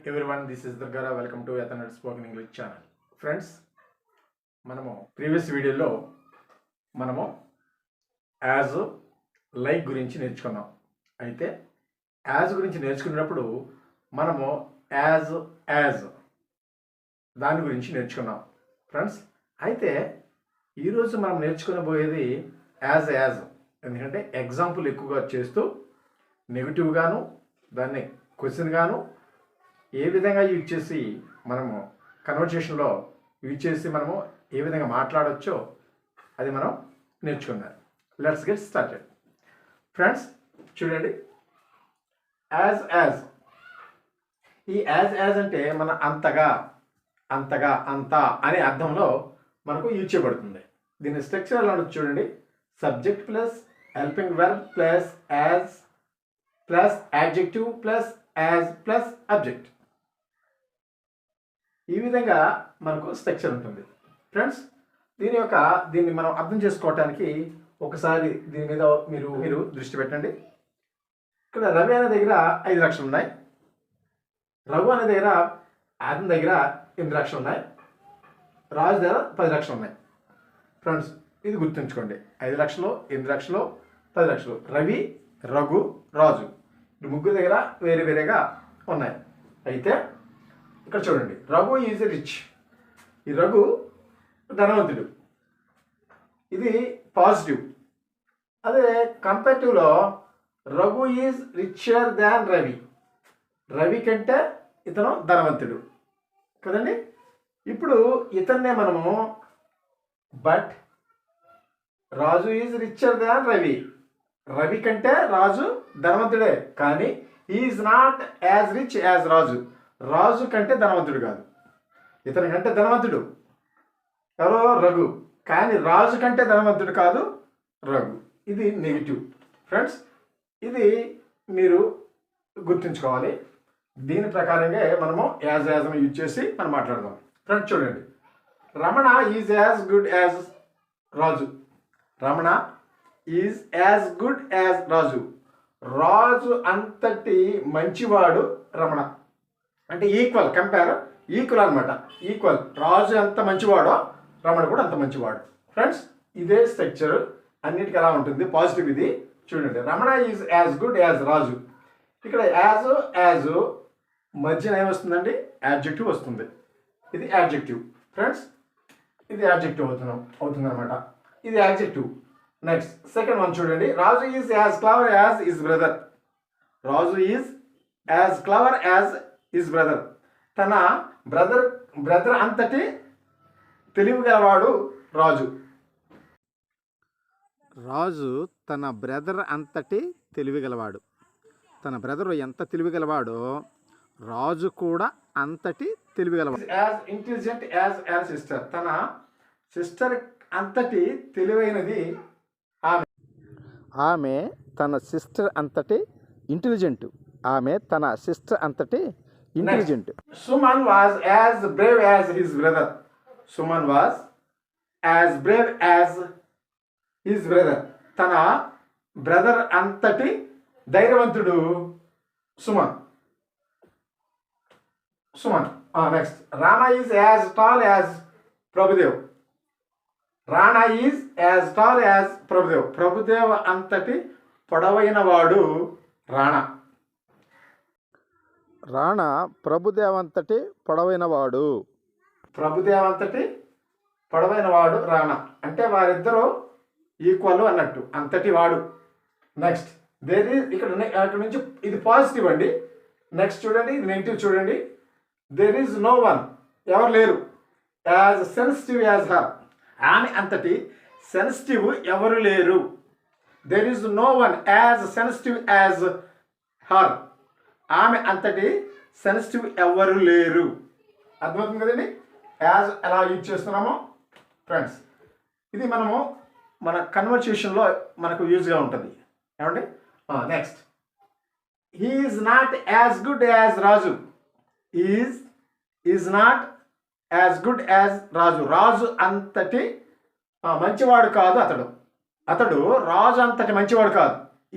everyone, this is Durgara. Welcome to Ethernet Spoken English channel. Friends, మనము previous వీడియోలో మనము as like గురించి నేర్చుకున్నాం. అయితే యాజ్ గురించి నేర్చుకున్నప్పుడు మనము యాజ్ దాని గురించి నేర్చుకున్నాం ఫ్రెండ్స్. అయితే ఈరోజు మనం నేర్చుకునబోయేది యాజ్ ఎందుకంటే ఎగ్జాంపుల్ ఎక్కువగా చేస్తూ నెగిటివ్ గాను దాన్ని క్వశ్చన్ గాను ఏ విధంగా యూజ్ చేసి మనము కన్వర్జేషన్లో యూజ్ చేసి మనము ఏ విధంగా మాట్లాడవచ్చో అది మనం నేర్చుకుందాం. Let's get started. ఫ్రెండ్స్ చూడండి, యాజ్ ఈ యాజ్ అంటే మన అంతగా అంతా అనే అర్థంలో మనకు యూజ్ చేయబడుతుంది. దీని స్ట్రక్చర్ ఎలా ఉంటుంది చూడండి. Subject plus helping verb plus as plus adjective plus as plus object, ఈ విధంగా మనకు స్ట్రక్చర్ ఉంటుంది ఫ్రెండ్స్. దీన్ని మనం అర్థం చేసుకోవటానికి ఒకసారి దీని మీద మీరు దృష్టి పెట్టండి. ఇక్కడ రవి అనే దగ్గర 5 లక్షలు ఉన్నాయి, రఘు అనే దగ్గర ఆదం దగ్గర 8 లక్షలు ఉన్నాయి, రాజు దగ్గర 10 లక్షలు ఉన్నాయి. ఫ్రెండ్స్ ఇది గుర్తుంచుకోండి, 5 లక్షలు 8 లక్షలు 10 లక్షలు. రవి, రఘు, రాజు ఈ ముగ్గురు దగ్గర వేరే వేరేగా ఉన్నాయి. అయితే ఇక్కడ చూడండి, రఘు ఈజ్ రిచ్. ఈ రఘు ధనవంతుడు, ఇది పాజిటివ్. అదే కంపారిటివ్లో Raghu is richer than Ravi. Ravi కంటే ఇతను ధనవంతుడు కదండి. ఇప్పుడు ఇతన్నే మనము but Raju is richer than Ravi. Ravi కంటే రాజు ధనవంతుడే, కానీ is not as rich as Raju. Raju కంటే ధనవంతుడు కాదు, ఇతని కంటే ధనవంతుడు ఎవరో రఘు, కానీ రాజు కంటే ధనవంతుడు కాదు రఘు. ఇది నెగిటివ్ ఫ్రెండ్స్, ఇది మీరు గుర్తుంచుకోవాలి. దీని ప్రకారంగా మనము యాజ్ యూజ్ చేసి మనం మాట్లాడదాం. ఫ్రెండ్స్ చూడండి, Ramana is as good as Raju. Ramana is as good as Raju. Raju అంతటి మంచివాడు రమణ. అంటే ఈక్వల్, కంపేర్ ఈక్వల్ అనమాట. ఈక్వల్, రాజు ఎంత మంచివాడో రమణ కూడా అంత మంచివాడు. ఫ్రెండ్స్ ఇదే స్ట్రక్చర్ అన్నిటికీ ఎలా ఉంటుంది, పాజిటివ్. ఇది చూడండి, Ramana is as good as Raju. ఇక్కడ యాజ్ మధ్యన ఏమొస్తుందండి, యాడ్జెక్టివ్ వస్తుంది. ఇది యాడ్జెక్టివ్ ఫ్రెండ్స్, ఇది యాడ్జెక్టివ్ అవుతుంది అనమాట. ఇది యాడ్జెక్టివ్. నెక్స్ట్ సెకండ్ వన్ చూడండి, Raju is as clever as his brother. Raju is as clever as his brother. తన బ్రదర్ అంతటి తెలివిగలవాడు రాజు. రాజు తన బ్రదర్ అంతటి తెలివిగలవాడు. తన బ్రదరు ఎంత తెలివిగలవాడో రాజు కూడా అంతటి తెలివిగలవాడు. As intelligent as sister. తన సిస్టర్ అంతటి తెలివైనది ఆమె తన సిస్టర్ అంతటి ఇంటెలిజెంట్. ఆమె తన సిస్టర్ అంతటి intelligent. Suman was as brave as his brother. Suman was as brave as his brother. తన బ్రదర్ అంతటి ధైర్యవంతుడు Suman. Next, Rana is as tall as Prabhudev. Rana is as tall as Prabhudev. Prabhudev అంతటి పొడవైన వాడు రాణా. రాణా ప్రభుదేవంతటి పొడవైనవాడు. ప్రభుదేవంతటి పొడవైనవాడు రాణా. అంటే వారిద్దరూ ఈక్వల్ అన్నట్టు, అంతటి వాడు. నెక్స్ట్ ఇక్కడ నుంచి ఇది పాజిటివ్ అండి. నెక్స్ట్ చూడండి, ఇది నెగిటివ్ చూడండి. దేర్ ఈజ్ నో వన్, ఎవరు లేరు, యాజ్ సెన్సిటివ్ యాజ్ హర్. ఆమె అంతటి సెన్సిటివ్ ఎవరు లేరు. There is no one as sensitive as her. ఆమె అంతటి సెన్సిటివ్ ఎవరు లేరు. అర్థమవుతుంది కదండి యాజ్ ఎలా యూజ్ చేస్తున్నామో ఫ్రెండ్స్. ఇది మనము మన కన్వర్సేషన్లో మనకు యూజ్గా ఉంటుంది ఏమండి. Next, he is not as good as Raju. Is not as good as Raju. Raju అంతటి మంచివాడు కాదు అతడు రాజు అంతటి మంచివాడు కాదు.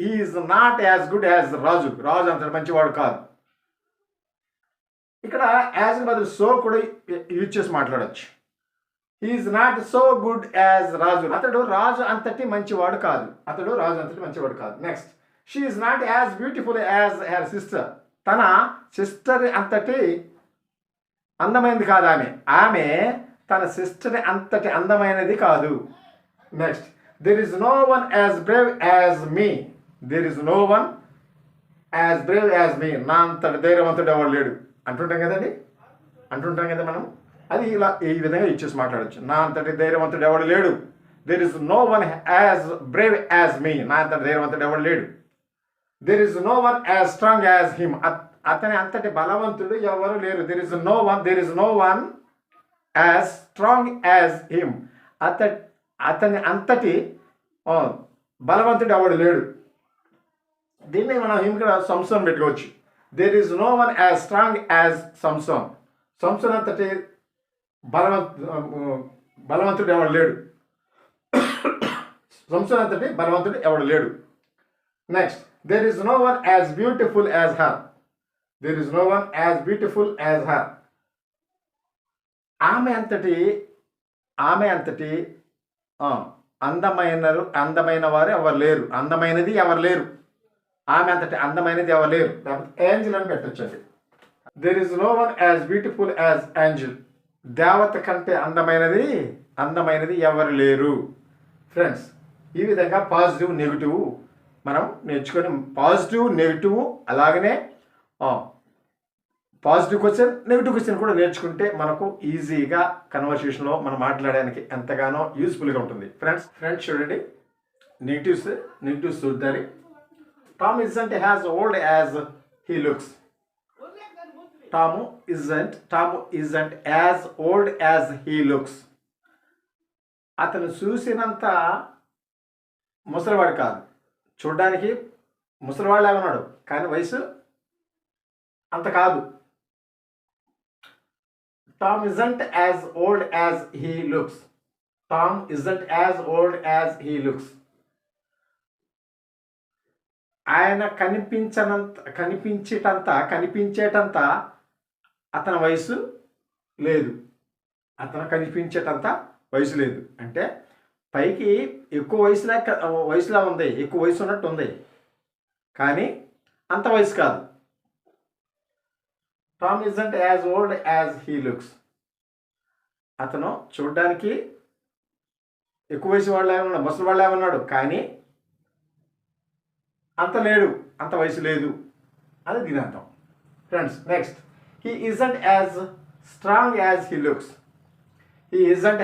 Is not as good as Raju. Raju అంతటి మంచివాడు కాదు. ఇక్కడ యాజ్ బదులు సో కూడా యూజ్ చేసి మాట్లాడవచ్చు. He is not so good as Raju. అతడు రాజు అంతటి మంచివాడు కాదు. అతడు రాజు అంతటి మంచివాడు కాదు. Next, she is not as beautiful as her sister. తన సిస్టర్ అంతటి అందమైనది కాదు ఆమె. ఆమె తన సిస్టర్ అంతటి అందమైనది కాదు. Next, there is no one as brave as me. There is no one as brave as me. నా అంతటి ధైర్యవంతుడు ఎవరు లేడు అంటుంటాం కదండి, అంటుంటాం కదా మనం. అది ఇలా ఈ విధంగా ఇచ్చేసి మాట్లాడచ్చు. నా అంతటి ధైర్యవంతుడు ఎవడు లేడు. There is no one as brave as me. నా అంతటి ధైర్యవంతుడు ఎవడు లేడు. There is no one as strong as him. అతని అంతటి బలవంతుడు ఎవరు లేరు. There is no one as strong as him. అతని అంతటి బలవంతుడు ఎవడు లేడు. దీన్ని మనం ఇక్కడ సంసోన్ పెట్టుకోవచ్చు. There is no one as strong as Samson. Samson అంతటి బలవంతుడు ఎవడు లేడు. సంసోన్ అంతటి బలవంతుడు ఎవడు లేడు. Next, there is no one as beautiful as her. There is no one as beautiful as her. ఆమె అంతటి అందమైన వారు ఎవరు లేరు. అందమైనది ఎవరు లేరు. ఆమె అంతటి అందమైనది ఎవరు లేరు. ఏంజిల్ అని పెట్టొచ్చండి. There is no one as beautiful as angel. దేవత కంటే అందమైనది ఎవరు లేరు. ఫ్రెండ్స్, ఈ విధంగా పాజిటివ్ నెగిటివ్ మనం నేర్చుకొని, పాజిటివ్ నెగిటివ్ అలాగనే పాజిటివ్ క్వశ్చన్ నెగిటివ్ క్వశ్చన్ కూడా నేర్చుకుంటే మనకు ఈజీగా కన్వర్సేషన్లో మనం మాట్లాడడానికి ఎంతగానో యూస్ఫుల్గా ఉంటుంది. ఫ్రెండ్స్ చూడండి, నెగిటివ్స్ చూద్దారి. Tom isn't as old as he looks. Tom isn't as old as he looks. అతను చూసినంత ముసలివాడు కాదు. చూడడానికి ముసలివాడులాగా ఉన్నాడు, కానీ వయసు అంత కాదు. Tom isn't as old as he looks. Tom isn't as old as he looks. ఆయన కనిపించేటంత అతని వయసు లేదు. అంటే పైకి ఎక్కువ వయసులా ఉంది, ఎక్కువ వయసు ఉన్నట్టు ఉంది, కానీ అంత వయసు కాదు. Tom isn't as old as he looks. అతను చూడడానికి ఎక్కువ వయసు వాళ్ళలాగా ఉన్నాడు, ముసలి వాళ్ళలాగా ఉన్నాడు, కానీ అంత వయసు లేదు అది దీని అర్థం. Friends, next, he isn't as strong as he looks. He isn't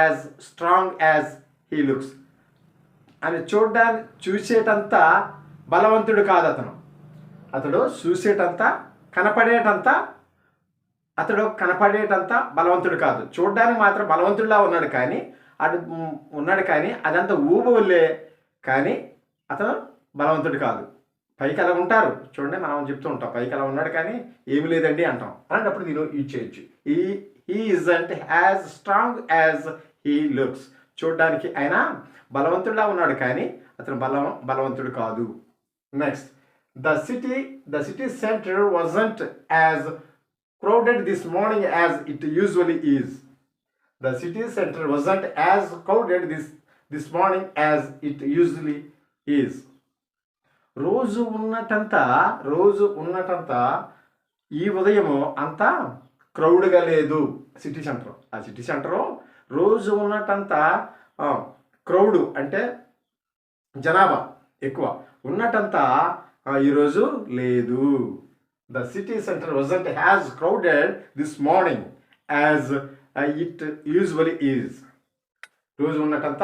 as strong as he looks. అని చూసేటంత బలవంతుడు కాదు అతను. కనపడేటంత బలవంతుడు కాదు. చూడడానికి మాత్రం బలవంతుడిలా ఉన్నాడు, కానీ అదంతా ఊబోలే, కానీ అతను బలవంతుడు కాదు. పైకి అలా ఉంటారు చూడండి, మనం చెప్తూ ఉంటాం పైకి అలా ఉన్నాడు కానీ ఏమి లేదండి అంటాం. అలాంటప్పుడు దీన్ని యూజ్ చేయొచ్చు. he isn't as strong as he looks. చూడడానికి ఆయన బలవంతుడిలా ఉన్నాడు, కానీ అతను బలవంతుడు కాదు. Next, the city center wasn't as crowded this morning as it usually is. The city center wasn't as crowded this morning as it usually is. రోజు ఉన్నటంత ఈ ఉదయము అంత క్రౌడ్గా లేదు సిటీ సెంటర్. ఆ సిటీ సెంటర్ రోజు ఉన్నటంత క్రౌడ్ అంటే జనాభా ఎక్కువ ఉన్నటంత ఈరోజు లేదు. The city center wasn't as crowded this morning as it usually is. రోజు ఉన్నటంత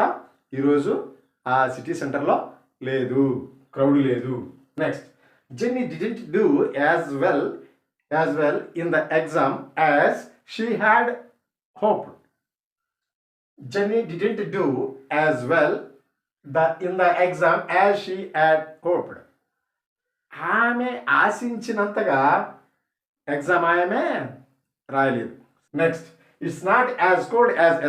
ఈరోజు ఆ సిటీ సెంటర్లో లేదు, క్రౌడ్ లేదు. Next, Jenny didn't do as well in the exam as she had hoped. Jenny didn't do as well in the exam as she had hoped. ఆమె ఆశించినంతగా exam ఆమె రాయలేదు. Next, it's not as cold as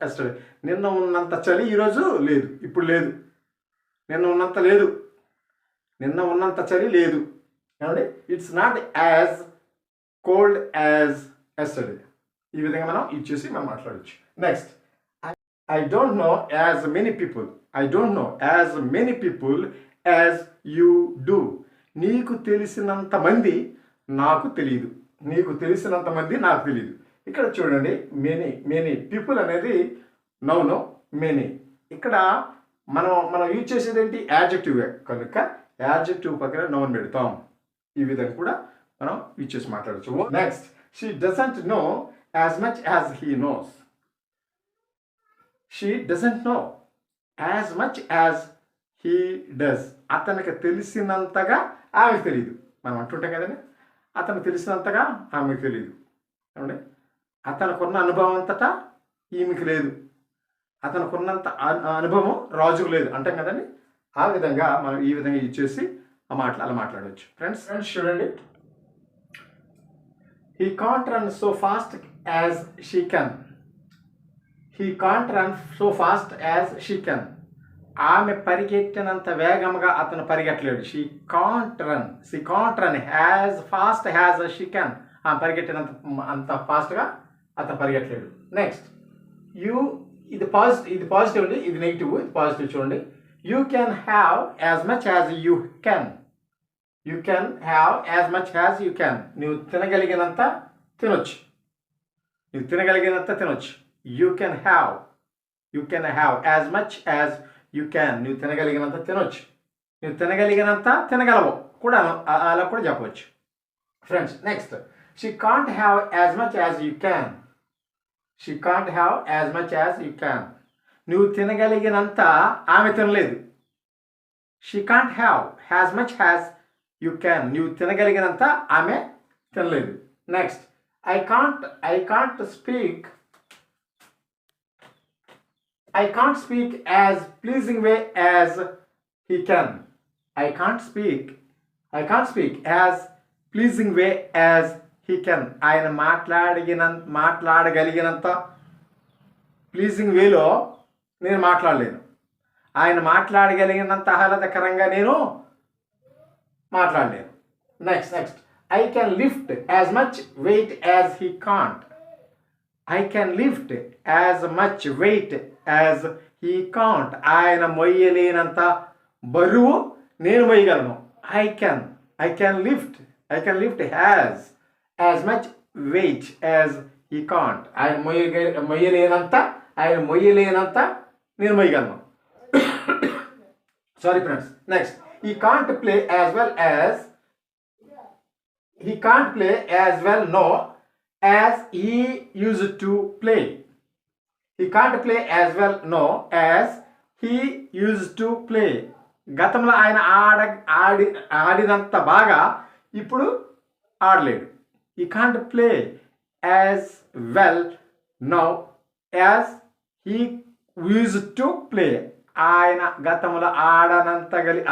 yesterday. నిన్న ఉన్నంత చలి ఈరోజు లేదు, ఇప్పుడు లేదు. నిన్న ఉన్నంత లేదు, నిన్న ఉన్నంత చలి లేదు. ఏమండి? It's not as cold as yesterday. ఈ విధంగా మనం ఇచ్చేసి మనం మాట్లాడవచ్చు. Next, I don't know as many people. I don't know as many people as you do. నీకు తెలిసినంత మంది నాకు తెలియదు. నీకు తెలిసినంత మంది నాకు తెలియదు. ఇక్కడ చూడండి, మెనీ పీపుల్ అనేది నౌను, మెనీ. ఇక్కడ మనం యూజ్ చేసేది ఏంటి? యాడ్జెక్టివ్. కనుక యాడ్జెక్టివ్ పక్కన నౌన్ పెడతాం. ఈ విధంగా కూడా మనం యూజ్ చేసి మాట్లాడచ్చు. Next, she doesn't know as much as he knows. She doesn't know as much as he does. అతనికి తెలిసినంతగా ఆమెకు తెలియదు. మనం అంటుంటాం కదండి, అతను తెలిసినంతగా ఆమెకు తెలియదు. ఏమండి? అతనుకున్న అనుభవం అంతటా ఈమెకి లేదు. అతనుకున్నంత అనుభవం రాజుకు లేదు అంటాం కదండి. ఆ విధంగా మనం ఈ విధంగా ఇచ్చేసి అలా మాట్లాడవచ్చు. ఫ్రెండ్స్ చూడండి, he can't run so fast as she can. He can't run so fast as she can. ఆమె పరిగెట్టినంత వేగంగా అతను పరిగెట్టలేడు. She can't run as fast as she can. ఆమె పరిగెట్టినంత అంత ఫాస్ట్గా అతను పరిగెట్టలేడు. నెక్స్ట్, ఇది పాజిటివ్ అండి, ఇది నెగిటివ్, ఇది పాజిటివ్. చూడండి, you can have as much as you can. You can have as much as you can. నువ్వు తినగలిగినంత తినొచ్చు. నువ్వు తినగలిగినంత తినొచ్చు. You can have as much as you can. నువ్వు తినగలిగినంత తినొచ్చు. నువ్వు తినగలిగినంత తినగలవు కూడా, అలా కూడా చెప్పవచ్చు. Friends next, she can't have as much as you can. She can't have as much as you can. నువ్వు తినగలిగినంత ఆమె తినలేదు. She can't have as much as you can. నువ్వు తినగలిగినంత ఆమె తినలేదు. Next, I can't speak as pleasing way as he can. I can't speak as pleasing way as he can. ఆయన మాట్లాడగలిగినంత pleasing వేలో నేను మాట్లాడలేను. ఆయన మాట్లాడగలిగినంత ఆహ్లాదకరంగా నేను మాట్లాడలేను. Next, I can lift as much weight as he can't. I can lift as much weight as he can't. ఆయన మొయ్యలేనంత బరువు నేను మొయ్యగలను. I can lift as much weight as he can't. ఆయన మొయ్యలేనంత నేను మొయ్యగలను. Sorry friends. Next, he can't play as well no as he used to play. He can't play as well no as he used to play. గతంలో ఆయన ఆడినంత బాగా ఇప్పుడు ఆడలేడు. He can't play as well now as he used to play. ఆయన గతంలో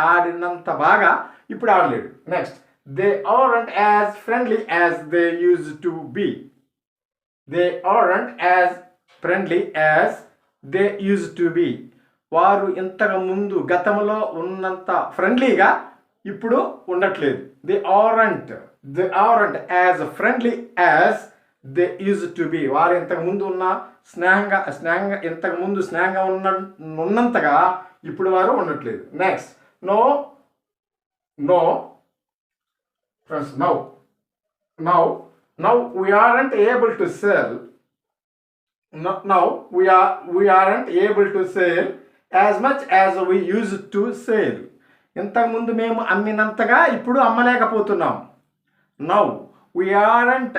ఆడినంత బాగా ఇప్పుడు ఆడలేడు. Next, they aren't as friendly as they used to be. They aren't as friendly as they used to be. వారు ఇంతకు ముందు గతంలో ఉన్నంత ఫ్రెండ్లీగా ఇప్పుడు ఉండట్లేదు. They aren't as friendly as they used to be. వారు ఇంతకు ముందు ఉన్న స్నేహంగా ఉన్నంతగా ఇప్పుడు వారు ఉండట్లేదు. Next, no friends, now we aren't able to sell. Now we aren't able to sell as much as we used to sell. ఇంతకుముందు మేము అమ్మినంతగా ఇప్పుడు అమ్మలేకపోతున్నాం. Now we aren't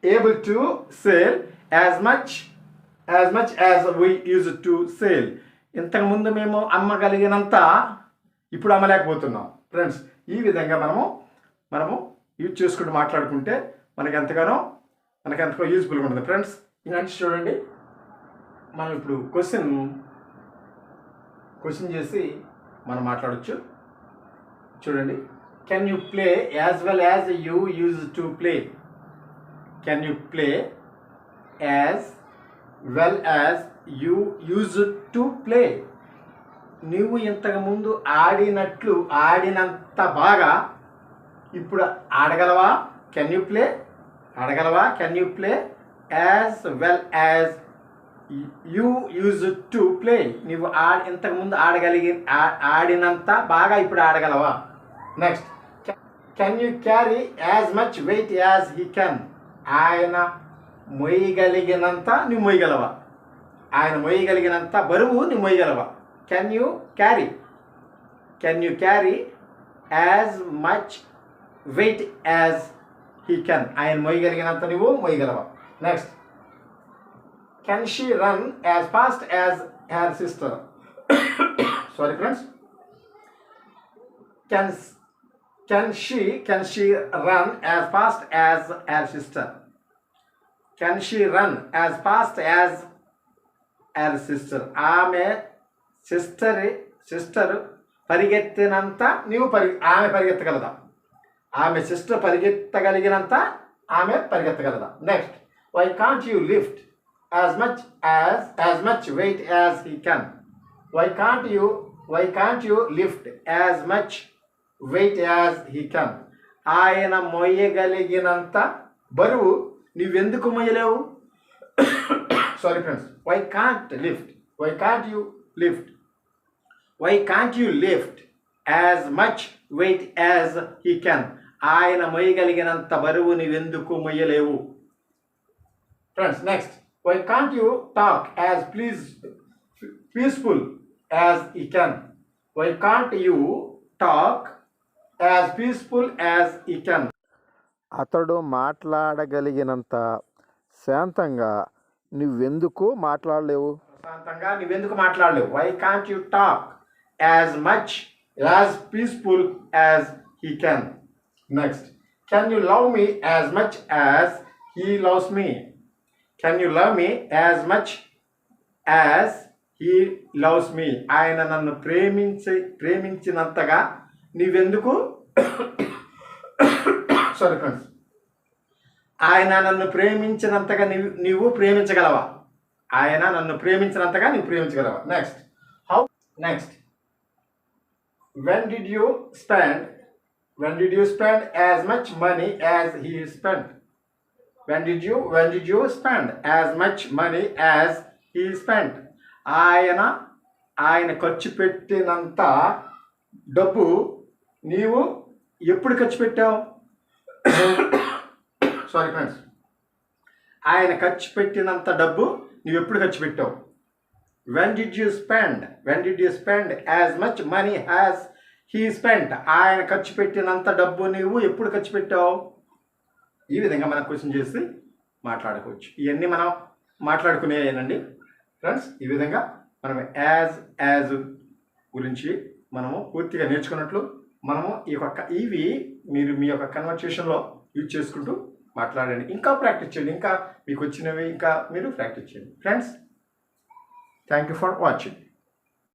able to sell as much as we used to sell. ఇంతకుముందు మేము అమ్మగలిగినంత ఇప్పుడు అమ్మలేకపోతున్నాం. Friends, ఈ విధంగా మనము use చేసుకుంటూ మాట్లాడుకుంటే మనకు ఎంతగానో యూజ్ఫుల్గా ఉంటుంది. ఫ్రెండ్స్, ఇంకా చూడండి, మనం ఇప్పుడు క్వశ్చన్ చేసి మనం మాట్లాడచ్చు. చూడండి, can you play as well as you use to play. Can you play as well as you use to play. నువ్వు ఇంతకుముందు ఆడినంత బాగా ఇప్పుడు ఆడగలవా? Can you play? ఆడగలవా? Can you play as well as you use to play? నువ్వు ఇంతకుముందు ఆడినంత బాగా ఇప్పుడు ఆడగలవా? Next, can you carry as much weight as he can? ఆయన మొయ్యగలిగినంత నువ్వు మొయ్యగలవా? ఆయన మొయ్యగలిగినంత బరువు నువ్వు మొయ్యగలవా? Can you carry as much weight as he can? ఆయన మొయ్యగలిగినంత నువ్వు మొయ్యగలవా? Next, can she run as fast as her sister? Sorry friends, can she run as fast as her sister? Can she run as fast as her sister? ఆమె sister పరిగెత్తినంత ఆమె పరిగెత్తగలదా? ఆమె sister పరిగెత్తగలిగినంత ఆమె పరిగెత్తగలదా? Next, why can't you lift as much weight as he can? Why can't you lift as much weight as he can? ఆయన మొయ్యగలిగినంత బరువు నువ్వెందుకు మొయ్యలేవు? Sorry friends, why can't you lift as much weight as he can? ఆయన మొయ్యగలిగినంత బరువు నువ్వెందుకు మొయ్యలేవు? Friends, next, why can't you talk as peaceful as he can? Why can't you talk as peaceful as he can? అతడు మాట్లాడగలిగినంత శాంతంగా నువ్వెందుకు మాట్లాడలేవు? Why can't you talk as peaceful as he can? Next, can you love me as much as he loves me? Can you love me as much as he loves మీ? ఆయన నన్ను ప్రేమించినంతగా నువ్వెందుకు sorry friends, ఆయన నన్ను ప్రేమించినంతగా నీవు ప్రేమించగలవా? ఆయన నన్ను ప్రేమించినంతగా నీవు ప్రేమించగలవా? Next, when did you spend as much money as he spent? when did you spend as much money as he spent? ఆయన ఖర్చు పెట్టినంత డబ్బు నీవు ఎప్పుడు ఖర్చు పెట్టావు? సారీ ఫ్రెండ్స్, ఆయన ఖర్చు పెట్టినంత డబ్బు నువ్వు ఎప్పుడు ఖర్చు పెట్టావు? when did you spend as much money as he spent? ఆయన ఖర్చు పెట్టినంత డబ్బు నువ్వు ఎప్పుడు ఖర్చు పెట్టావు? ఈ విధంగా మనం క్వశ్చన్ చేసి మాట్లాడుకోవచ్చు. ఇవన్నీ మనం మాట్లాడుకునేనండి ఫ్రెండ్స్. ఈ విధంగా మనం యాజ్ గురించి మనము పూర్తిగా నేర్చుకున్నట్లు మనము ఇవి మీరు మీ యొక్క కన్వర్సేషన్లో యూజ్ చేసుకుంటూ మాట్లాడండి. ఇంకా ప్రాక్టీస్ చేయండి. ఇంకా మీకు వచ్చినవి ఇంకా మీరు ప్రాక్టీస్ చేయండి friends. Thank you for watching.